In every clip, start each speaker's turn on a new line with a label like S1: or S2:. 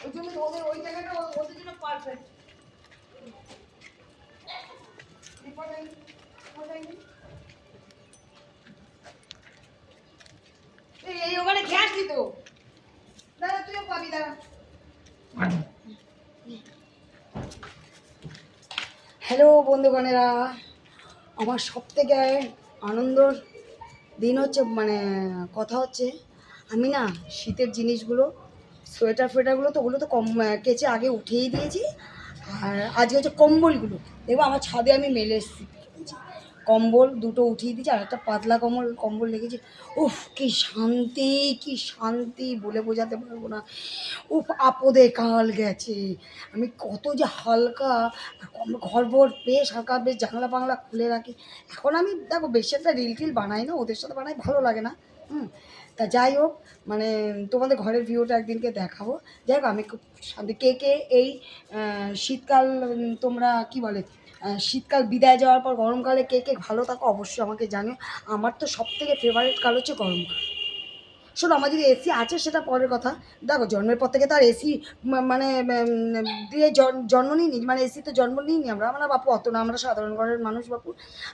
S1: ওই জন্য ওদের ওই জায়গাটা ওদের জন্য পারফেক্ট। এই ওখানে গ্যাস দিত দাদা, তুইও পাবি দাদা। হ্যালো বন্ধুগণেরা, আমার সব থেকে আনন্দর দিন হচ্ছে মানে কথা হচ্ছে, আমি না শীতের জিনিসগুলো সোয়েটার ফোয়েটারগুলো তো ওগুলো তো কম কেচে আগে উঠিয়েই দিয়েছি। আর আজকে হচ্ছে কম্বলগুলো দেখবো আমার ছাদে আমি মেলে এসেছি, কম্বল দুটো উঠিয়ে দিয়েছি আর একটা পাতলা কম্বল লেগেছে। উফ কি শান্তি, কি শান্তি বলে বোঝাতে পারবো না। উফ আপদে কাল গেছে, আমি কত যে হালকা। ঘর ভর বেশ হালকা, বেশ জানলা বাংলা খুলে রাখি। এখন আমি দেখো বেশি একটা রিল টিল বানাই না, ওদের সাথে বানাই, ভালো লাগে না। তা যাই হোক, মানে তোমাদের ঘরের ভিউটা একদিনকে দেখাবো। যাই হোক, আমি খুব শান্তি। কে কে এই শীতকাল তোমরা কি বলে শীতকাল বিদায় যাওয়ার পর গরমকালে কে কে ভালো থাকো অবশ্যই আমাকে জানিও। আমার তো সবথেকে ফেভারিট কাল হচ্ছে গরমকাল। শোনো, আমার যদি এসি আছে সেটা পরের কথা। দেখো জন্মের পর থেকে তো আর এসি মানে দিয়ে জন্ম নিইনি, মানে এসিতে জন্ম নিইনি আমরা। আমরা বাপু অত না, আমরা সাধারণ ঘরের মানুষ বাপু।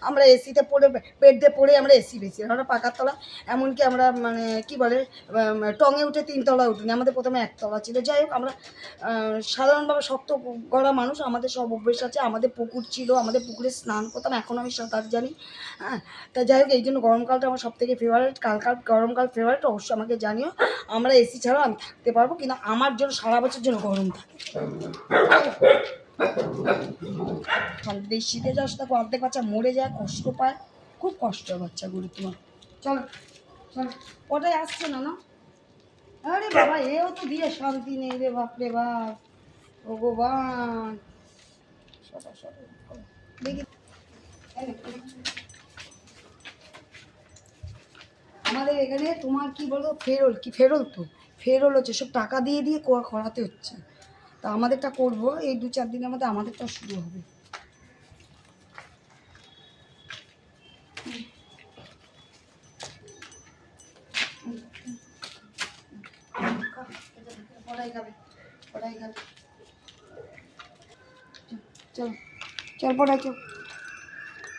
S1: আমরা এসিতে পড়ে পেট দিয়ে পড়ে আমরা এসি বেশি, আমরা পাকার তলা। এমনকি আমরা মানে কি বলে টঙে উঠে 3 তলায় উঠিনি, আমাদের প্রথমে 1 তলা ছিল। যাই হোক, আমরা সাধারণভাবে শক্ত গড়া মানুষ, আমাদের সব অভ্যেস আছে। আমাদের পুকুর ছিল, আমাদের পুকুরে স্নান করতাম, এখন আমি সাঁতার জানি। হ্যাঁ, তা যাই হোক, এই জন্য গরমকালটা আমার সবথেকে ফেভারিট। গরমকাল ফেভারিট অবশ্যই আমাকে জানিও। আমরা এসি ছাড়াও আমি থাকতে পারবো, কিন্তু আমার জন্য সারা বছর জন্য গরম থাকে। শীতে যাস দেখো অর্ধেক বাচ্চা মরে যায়, কষ্ট পায়, খুব কষ্ট হয় বাচ্চাগুলো। তোমার চলো চলো, ওটাই আসছে না না। আরে বাবা, এও তো দিয়ে শান্তি নেই রে বাপ রে বাপ, ভগবান। দেখি আমাদের এখানে তোমার কি বলতো, ফেরল তো ফেরল হচ্ছে, সব টাকা দিয়ে দিয়ে করাতে হচ্ছে। তা আমাদেরটা করবো এই 2-4 দিনের মধ্যে, আমাদেরটা শুরু হবে। চল চল পড়াই চল।